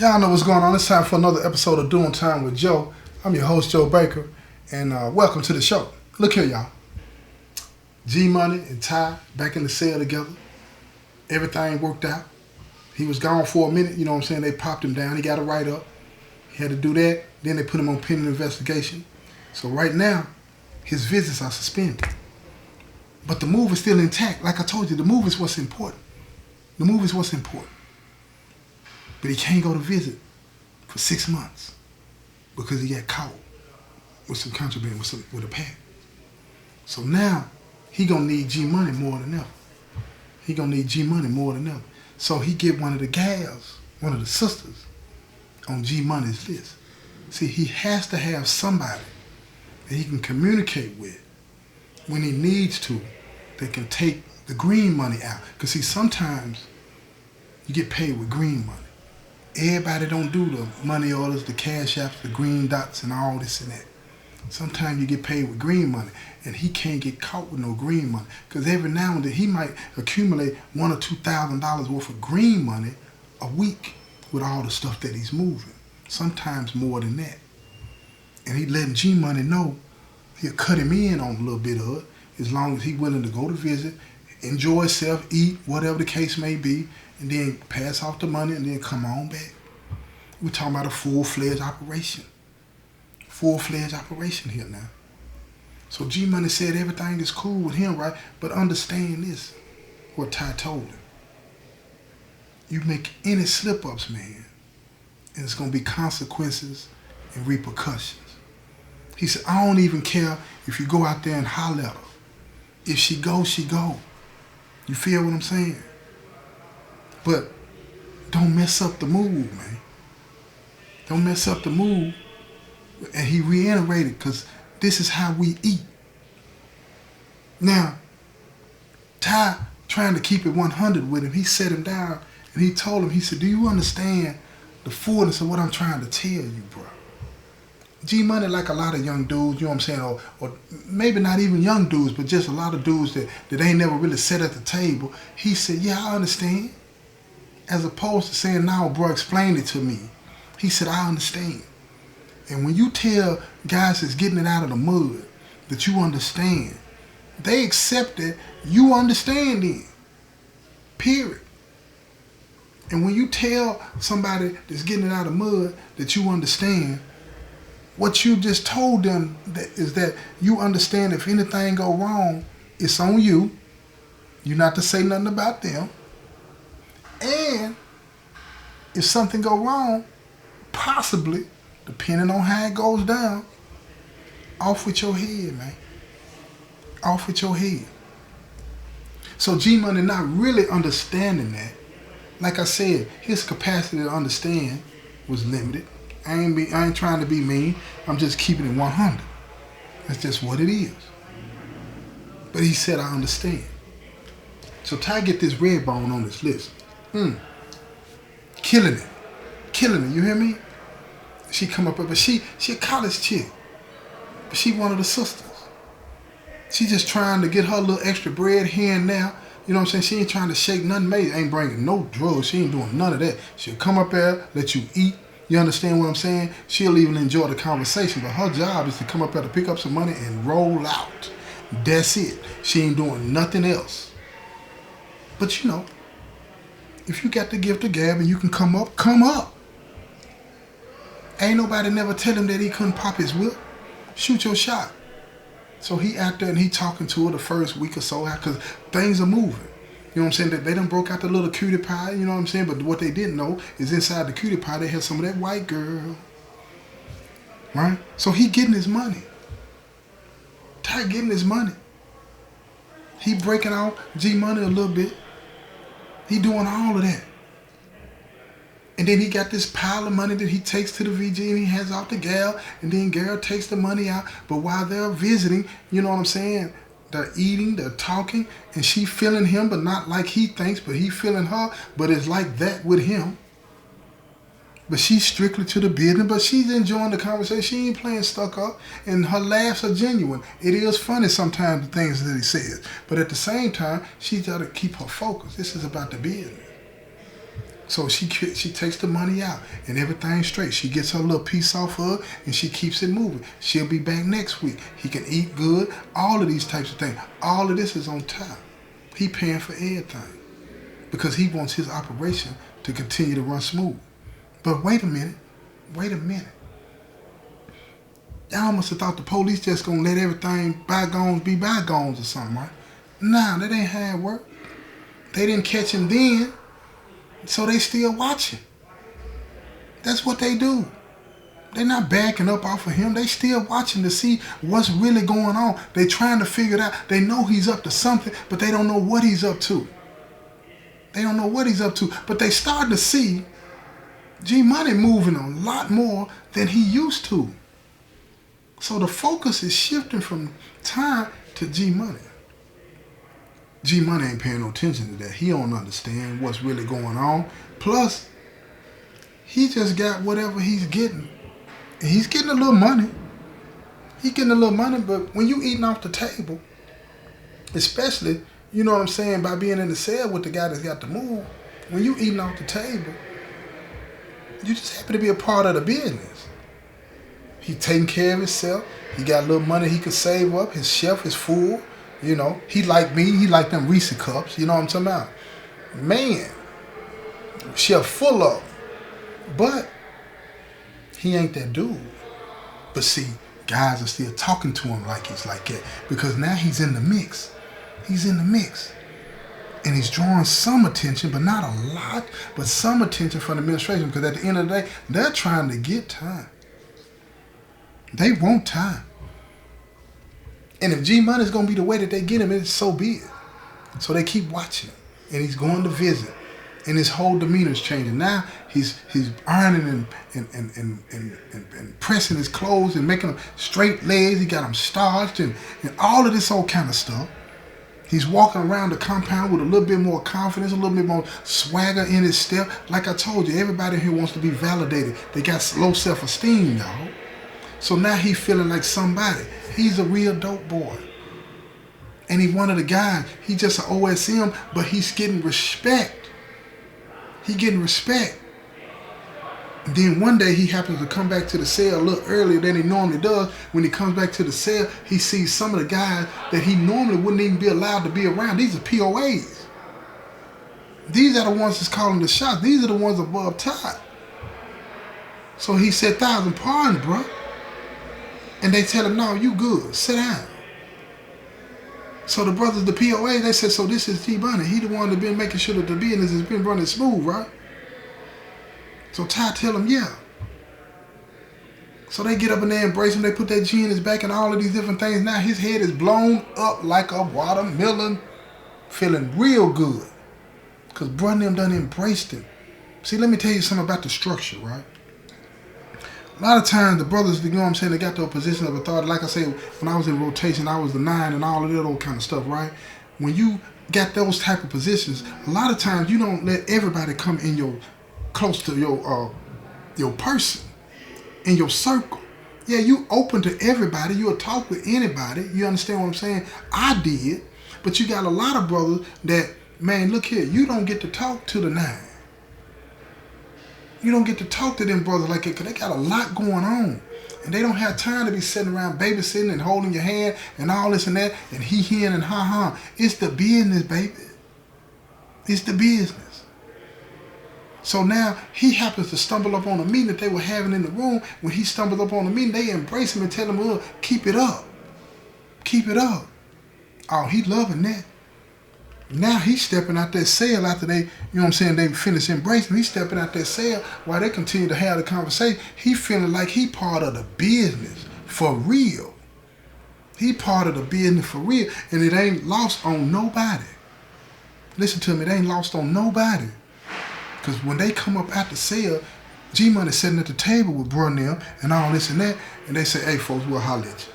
Y'all know what's going on. It's time for another episode of Doing Time with Joe. I'm your host, Joe Baker, and welcome to the show. Look here, y'all. G-Money and Ty back in the cell together. Everything worked out. He was gone for a minute, you know what I'm saying? They popped him down. He got a write-up. He had to do that. Then they put him on pending investigation. So right now, his visits are suspended. But the move is still intact. Like I told you, the move is what's important. The move is what's important. But he can't go to visit for 6 months because he got caught with some contraband, with a pack. So now he gonna need G-Money more than ever. He gonna need G-Money more than ever. So he get one of the gals, one of the sisters, on G-Money's list. See, he has to have somebody that he can communicate with when he needs to that can take the green money out. Because see, sometimes you get paid with green money. Everybody don't do the money orders, the cash apps, the green dots, and all this and that. Sometimes you get paid with green money, and he can't get caught with no green money. Because every now and then he might accumulate $1,000 or $2,000 worth of green money a week with all the stuff that he's moving. Sometimes more than that. And he letting G-Money know he'll cut him in on a little bit of it, as long as he's willing to go to visit, enjoy himself, eat, whatever the case may be, and then pass off the money and then come on back. We're talking about a full-fledged operation. Full-fledged operation here now. So G-Money said everything is cool with him, right? But understand this, what Ty told him. You make any slip-ups, man, and it's going to be consequences and repercussions. He said, I don't even care if you go out there and holler at her. If she go, she go. You feel what I'm saying? But don't mess up the move, man. Don't mess up the move. And he reiterated, because this is how we eat. Now, Ty, trying to keep it 100 with him, he set him down and he told him, he said, do you understand the fullness of what I'm trying to tell you, bro? G-Money, like a lot of young dudes, you know what I'm saying, or maybe not even young dudes, but just a lot of dudes that ain't never really sat at the table. He said, yeah, I understand. As opposed to saying, no, bro, explain it to me. He said, I understand. And when you tell guys that's getting it out of the mud that you understand, they accept that you understand it. Period. And when you tell somebody that's getting it out of the mud that you understand, what you just told them is that you understand if anything go wrong, it's on you. You're not to say nothing about them. And if something go wrong, possibly, depending on how it goes down, off with your head, man. Off with your head. So G-Money not really understanding that. Like I said, his capacity to understand was limited. I ain't trying to be mean. I'm just keeping it 100. That's just what it is. But he said, I understand. So Ty get this red bone on this list. Killing it. Killing it, you hear me? She come up, but she a college chick. But she one of the sisters. She just trying to get her little extra bread here and there. You know what I'm saying? She ain't trying to shake nothing made. Ain't bringing no drugs. She ain't doing none of that. She'll come up there, let you eat. You understand what I'm saying? She'll even enjoy the conversation, but her job is to come up there to pick up some money and roll out. That's it. She ain't doing nothing else. But you know, if you got the gift of gab and you can come up, come up. Ain't nobody never tell him that he couldn't pop his whip. Shoot your shot. So he out there and he talking to her the first week or so because things are moving. You know what I'm saying? That they done broke out the little cutie pie, you know what I'm saying? But what they didn't know is inside the cutie pie, they had some of that white girl. Right? So he getting his money. Ty getting his money. He breaking out G-Money a little bit. He doing all of that. And then he got this pile of money that he takes to the VG and he hands out to Gal. And then Gal takes the money out. But while they're visiting, you know what I'm saying? They're eating, they're talking, and she feeling him, but not like he thinks, but he feeling her, but it's like that with him. But she's strictly to the business, but she's enjoying the conversation. She ain't playing stuck up, and her laughs are genuine. It is funny sometimes, the things that he says, but at the same time, she's got to keep her focus. This is about the business. So she takes the money out and everything's straight. She gets her little piece off her and she keeps it moving. She'll be back next week. He can eat good. All of these types of things. All of this is on top. He paying for everything because he wants his operation to continue to run smooth. But wait a minute. Y'all must have thought the police just gonna let everything bygones be bygones or something, right? Nah, that ain't how it work. They didn't catch him then. So they still watching. That's what they do. They're not backing up off of him. They still watching to see what's really going on. They trying to figure it out. They know he's up to something, but they don't know what he's up to. But they starting to see G Money moving a lot more than he used to. So the focus is shifting from time to G Money. G Money ain't paying no attention to that. He don't understand what's really going on. Plus, he just got whatever he's getting. And he's getting a little money. But when you eating off the table, especially, you know what I'm saying, by being in the cell with the guy that's got to move, when you eating off the table, you just happy to be a part of the business. He taking care of himself. He got a little money he could save up. His shelf is full. You know, he like me. He like them Reese cups. You know what I'm talking about? Man, shelf full of. But he ain't that dude. But see, guys are still talking to him like he's like that because now he's in the mix. And he's drawing some attention, but not a lot, but some attention from the administration because at the end of the day, they're trying to get time. They want time. And if G Money is going to be the way that they get him, it's so be it. So they keep watching him. And he's going to visit. And his whole demeanor is changing. Now he's ironing and pressing his clothes and making them straight legs. He got them starched and all of this old kind of stuff. He's walking around the compound with a little bit more confidence, a little bit more swagger in his step. Like I told you, everybody here wants to be validated. They got low self-esteem, y'all. So now he's feeling like somebody. He's a real dope boy. And he's one of the guys. He's just an OSM, but he's getting respect. And then one day he happens to come back to the cell a little earlier than he normally does. When he comes back to the cell, he sees some of the guys that he normally wouldn't even be allowed to be around. These are POAs. These are the ones that's calling the shots. These are the ones above top. So he said, 1,000 pardons, bro. And they tell him, no, you good. Sit down. So the brothers, the POA, they said, so this is G Money. He the one that been making sure that the business has been running smooth, right? So Ty tell him, yeah. So they get up and they embrace him. They put that G in his back and all of these different things. Now his head is blown up like a watermelon, feeling real good. Because bro and them done embraced him. See, let me tell you something about the structure, right? A lot of times the brothers, you know what I'm saying, they got to a position of authority. Like I said, when I was in rotation, I was the 9 and all of that old kind of stuff, right? When you got those type of positions, a lot of times you don't let everybody come in your close to your person, in your circle. Yeah, you open to everybody. You'll talk with anybody. You understand what I'm saying? I did. But you got a lot of brothers that, man, look here, you don't get to talk to the 9. You don't get to talk to them brothers like that because they got a lot going on. And they don't have time to be sitting around babysitting and holding your hand and all this and that and he-hen and ha-ha. It's the business, baby. It's the business. So now he happens to stumble up on a meeting that they were having in the room. When he stumbles up on the meeting, they embrace him and tell him, look, keep it up. Keep it up. Oh, he loving that. Now he's stepping out that cell after they, you know what I'm saying, they finish embracing. He's stepping out that cell while they continue to have the conversation. He feeling like he part of the business for real. He part of the business for real. And it ain't lost on nobody. Listen to me, it ain't lost on nobody. Because when they come up out the cell, G Money sitting at the table with bro and them and all this and that, and they say, hey folks, we'll holler at you.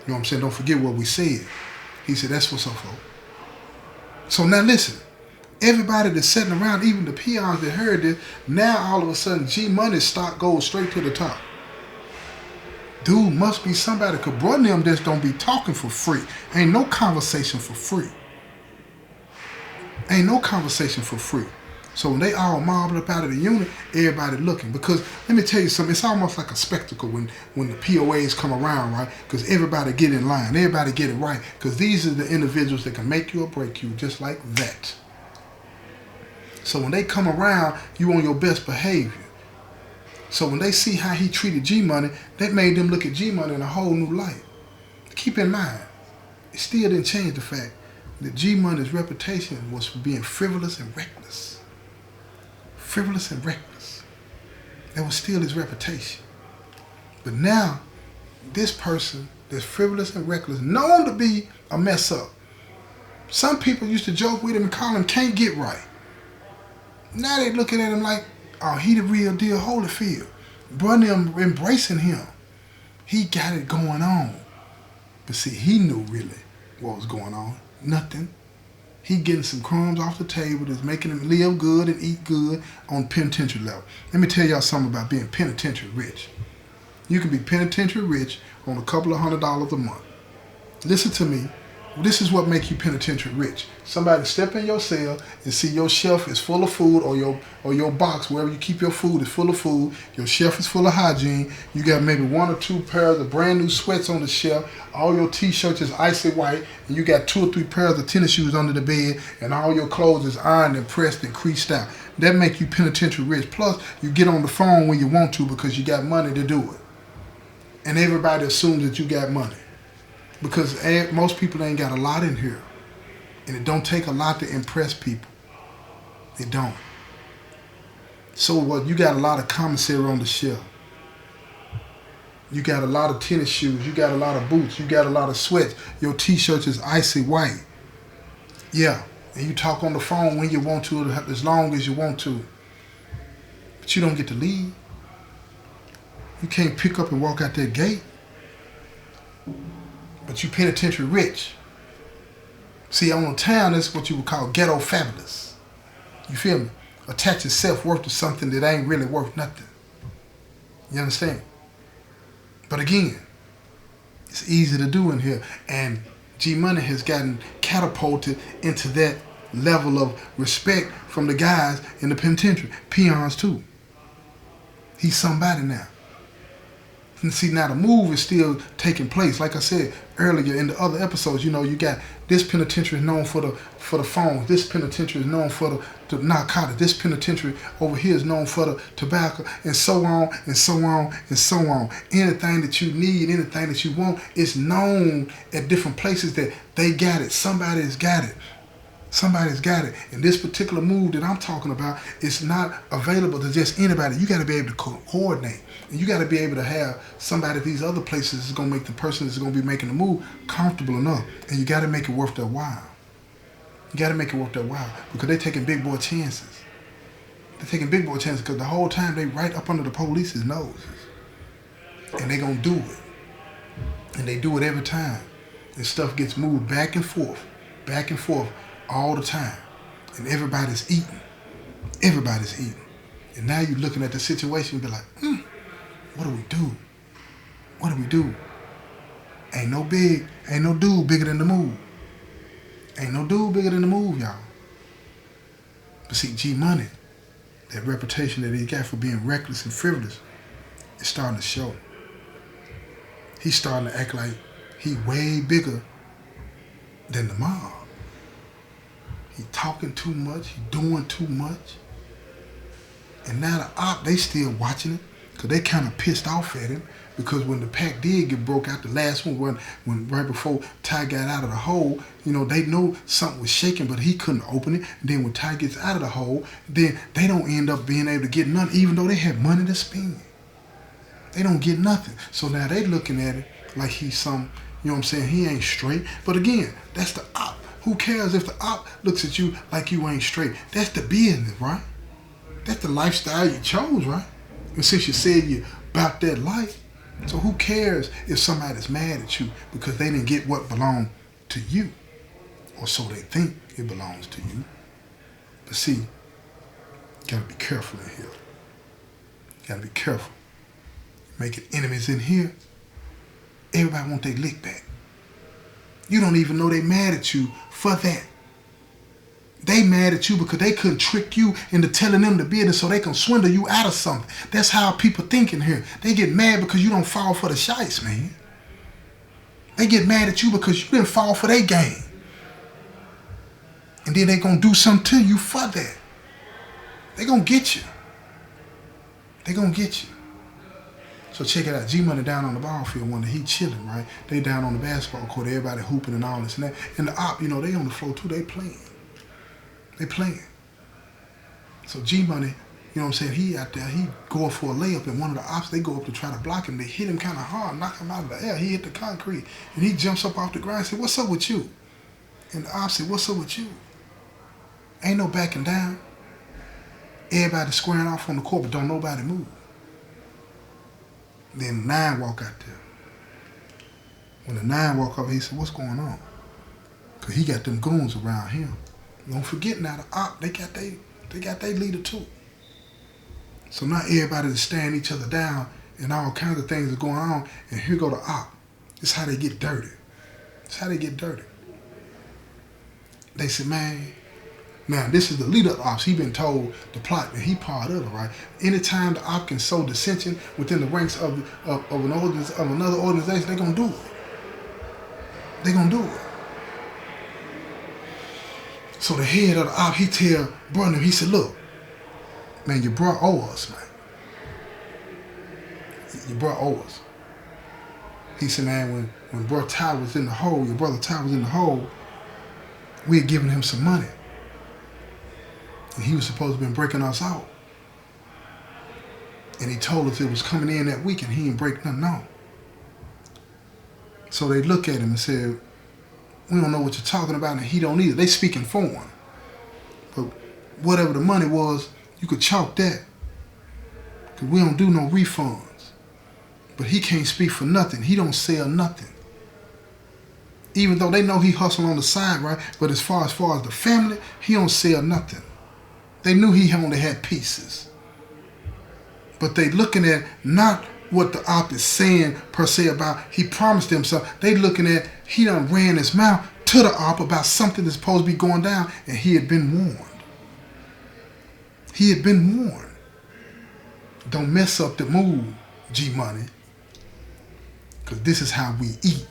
You know what I'm saying? Don't forget what we said. He said, that's what's up, folks. So now listen, everybody that's sitting around, even the peons that heard this, now all of a sudden G Money stock goes straight to the top. Dude must be somebody, because bro and them just don't be talking for free. Ain't no conversation for free. Ain't no conversation for free. So when they all marbled up out of the unit, everybody looking. Because let me tell you something, it's almost like a spectacle when the POAs come around, right? Because everybody get in line, everybody get it right. Because these are the individuals that can make you or break you just like that. So when they come around, you on your best behavior. So when they see how he treated G-Money, that made them look at G-Money in a whole new light. Keep in mind, it still didn't change the fact that G-Money's reputation was for being frivolous and reckless. Frivolous and reckless. That was still his reputation. But now, this person that's frivolous and reckless, known to be a mess up. Some people used to joke with him and call him can't get right. Now they looking at him like, oh, he the real deal Holyfield. Brother them embracing him. He got it going on. But see, he knew really what was going on. Nothing. He getting some crumbs off the table that's making him live good and eat good on penitentiary level. Let me tell y'all something about being penitentiary rich. You can be penitentiary rich on a couple of $100s a month. Listen to me. This is what makes you penitentiary rich. Somebody step in your cell and see your shelf is full of food, or your box, wherever you keep your food, is full of food. Your shelf is full of hygiene. You got maybe 1 or 2 pairs of brand new sweats on the shelf. All your t-shirts is icy white, and you got 2 or 3 pairs of tennis shoes under the bed, and all your clothes is ironed and pressed and creased out. That make you penitentiary rich. Plus, you get on the phone when you want to because you got money to do it. And everybody assumes that you got money. Because most people ain't got a lot in here. And it don't take a lot to impress people. It don't. So what? You got a lot of commissary on the shelf. You got a lot of tennis shoes. You got a lot of boots. You got a lot of sweats. Your t-shirt is icy white. Yeah. And you talk on the phone when you want to, as long as you want to. But you don't get to leave. You can't pick up and walk out that gate. But you penitentiary rich. See, on the town, that's what you would call ghetto fabulous. You feel me? Attaching self-worth to something that ain't really worth nothing. You understand? But again, it's easy to do in here. And G-Money has gotten catapulted into that level of respect from the guys in the penitentiary. Peons too. He's somebody now. And see, now the move is still taking place. Like I said earlier in the other episodes, you know, you got this penitentiary is known for the phones. This penitentiary is known for the narcotics. This penitentiary over here is known for the tobacco, and so on and so on and so on. Anything that you need, anything that you want, is known at different places that they got it. Somebody's got it. Somebody's got it. And this particular move that I'm talking about is not available to just anybody. You got to be able to coordinate. And you got to be able to have somebody at these other places is going to make the person that's going to be making the move comfortable enough. And you got to make it worth their while. You got to make it worth their while because they're taking big boy chances. They're taking big boy chances because the whole time they right up under the police's noses. And they're going to do it. And they do it every time. And stuff gets moved back and forth all the time. And everybody's eating. Everybody's eating. And now you're looking at the situation and be like, what do we do? What do we do? Ain't no dude bigger than the move. Ain't no dude bigger than the move, y'all. But see, G-Money, that reputation that he got for being reckless and frivolous, is starting to show. He's starting to act like he way bigger than the mob. He talking too much, he doing too much. And now the op, they still watching it because they kind of pissed off at him because when the pack did get broke out, the last one, when right before Ty got out of the hole, you know, they know something was shaking, but he couldn't open it. And then when Ty gets out of the hole, then they don't end up being able to get nothing, even though they had money to spend. They don't get nothing. So now they looking at it like he's some, you know what I'm saying, he ain't straight. But again, that's the op. Who cares if the op looks at you like you ain't straight? That's the business, right? That's the lifestyle you chose, right? And since you said you about that life, so who cares if somebody's mad at you because they didn't get what belonged to you? Or so they think it belongs to you. But see, you gotta be careful in here. You gotta be careful. Making enemies in here, everybody want their lick back. You don't even know they mad at you for that. They mad at you because they couldn't trick you into telling them the business so they can swindle you out of something. That's how people think in here. They get mad because you don't fall for the shites, man. They get mad at you because you didn't fall for their game. And then they gonna do something to you for that. They gonna get you. They gonna get you. So check it out. G-Money down on the ball field one day, he chilling, right? They down on the basketball court, everybody hooping and all this and that. And the op, you know, they on the floor too, they playing. They playing. So G-Money, you know what I'm saying, he out there, he going for a layup, and one of the ops, they go up to try to block him. They hit him kind of hard, knock him out of the air. He hit the concrete, and he jumps up off the ground and said, "What's up with you?" And the ops said, "What's up with you?" Ain't no backing down. Everybody squaring off on the court, but don't nobody move. Then the 9 walk out there. When the 9 walk up, he said, "What's going on?" Because he got them goons around him. Don't forget now, the op, they got their leader too. So now everybody is staring each other down and all kinds of things are going on. And here go the op. This is how they get dirty. This is how they get dirty. They said, "Man," now this is the leader of the ops. He been told the plot and he part of it, right? Anytime the op can sow dissension within the ranks of another organization, they gonna do it. They gonna do it. So the head of the op, he tell brother, he said, "Look, man, your bro owe us, man. Your bro owe us." He said, "Man, when bro Ty was in the hole, your brother Ty was in the hole, we had given him some money. And he was supposed to have been breaking us out. And he told us it was coming in that week and he didn't break nothing out." So they look at him and said, "We don't know what you're talking about," and he don't either. They speaking foreign. But whatever the money was, you could chalk that. Because we don't do no refunds. But he can't speak for nothing. He don't sell nothing. Even though they know he hustling on the side, right? But as far as the family, he don't sell nothing. They knew he only had pieces. But they looking at not what the op is saying per se about he promised them something. They looking at he done ran his mouth to the op about something that's supposed to be going down, and he had been warned. He had been warned. Don't mess up the move, G-Money, because this is how we eat.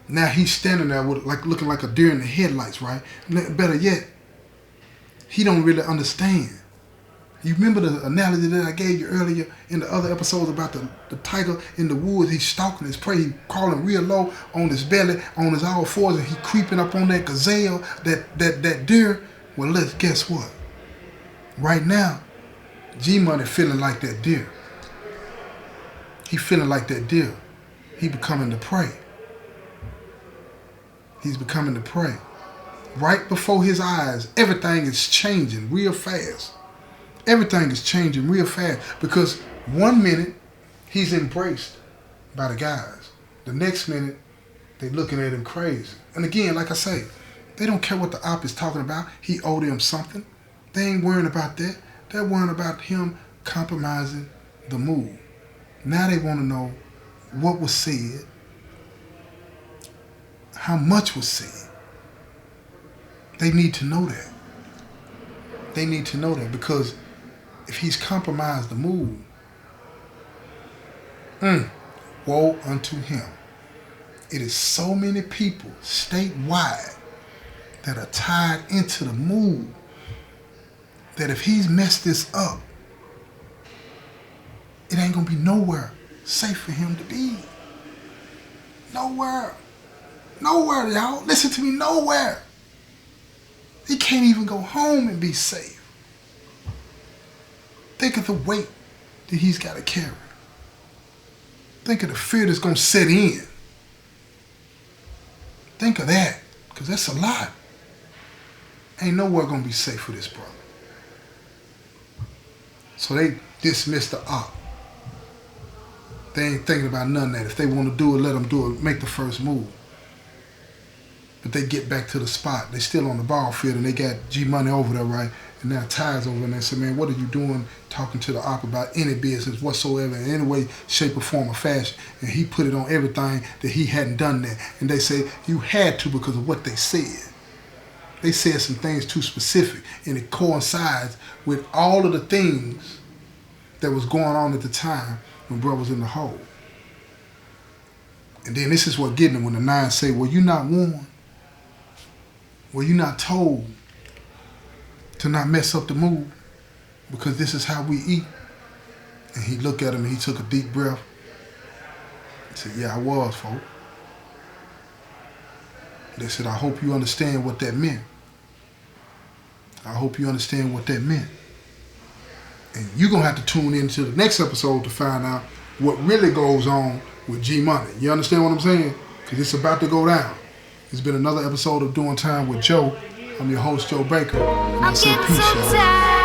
Now he's standing there with looking like a deer in the headlights, right? Better yet, he don't really understand. You remember the analogy that I gave you earlier in the other episodes about the tiger in the woods? He's stalking his prey. He crawling real low on his belly, on his all fours, and he creeping up on that gazelle, that deer. Well, guess what? Right now, G-Money feeling like that deer. He feeling like that deer. He becoming the prey. He's becoming the prey. Right before his eyes, everything is changing real fast. Everything is changing real fast because 1 minute he's embraced by the guys. The next minute they looking at him crazy. And again, like I say, they don't care what the op is talking about. He owed them something. They ain't worrying about that. They're worrying about him compromising the move. Now they want to know what was said, how much was said. They need to know that. They need to know that because if he's compromised the move, woe unto him. It is so many people statewide that are tied into the move that if he's messed this up, it ain't gonna be nowhere safe for him to be. Nowhere. Nowhere, y'all. Listen to me, nowhere. He can't even go home and be safe. Think of the weight that he's got to carry. Think of the fear that's going to set in. Think of that, because that's a lot. Ain't nowhere going to be safe for this brother. So they dismiss the op. They ain't thinking about none of that. If they want to do it, let them do it. Make the first move. But they get back to the spot. They still on the ball field, and they got G-Money over there, right? And now Ty's over there, and they say, "Man, what are you doing talking to the op about any business whatsoever in any way, shape, or form, or fashion?" And he put it on everything that he hadn't done that. And they say, "You had to because of what they said." they said some things too specific, and it coincides with all of the things that was going on at the time when bro was in the hole. And then this is what getting them when the 9 say, well, you not warned? Well, you not told to not mess up the mood because this is how we eat? And he looked at him and he took a deep breath. He said, yeah, I was, folks. They said, I hope you understand what that meant. I hope you understand what that meant. And you're going to have to tune into the next episode to find out what really goes on with G Money. You understand what I'm saying? Because it's about to go down. It's been another episode of Doing Time with Joe. I'm your host, Joe Baker. And I say peace, y'all.